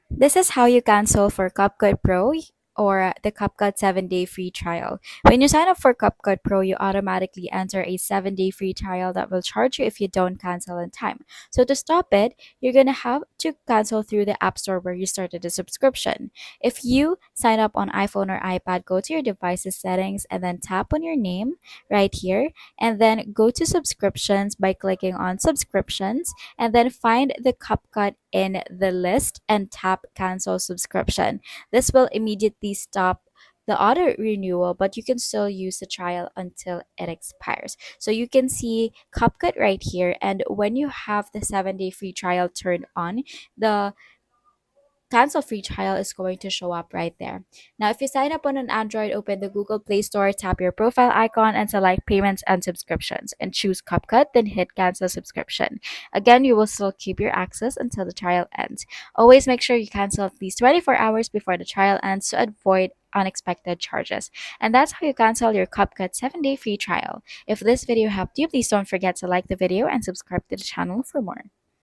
This is how you cancel for Capcut Pro or the Capcut 7-day free trial. When you sign up for Capcut Pro, you automatically enter a 7-day free trial that will charge you if you don't cancel in time. So to stop it, you're going to have to cancel through the App Store where you started the subscription. If you sign up on iPhone or iPad, go to your device's settings and then tap on your name right here and then go to subscriptions by clicking on subscriptions and then find the CapCut in the list and tap cancel subscription. This will immediately stop the auto renewal, but you can still use the trial until it expires. So you can see CapCut right here. And when you have the 7-day free trial turned on, the cancel free trial is going to show up right there. Now, if you sign up on an Android, open the Google Play Store, tap your profile icon, and select payments and subscriptions, and choose CapCut, then hit cancel subscription. Again, you will still keep your access until the trial ends. Always make sure you cancel at least 24 hours before the trial ends to avoid unexpected charges. And that's how you cancel your CapCut 7-day free trial. If this video helped you, please don't forget to like the video and subscribe to the channel for more.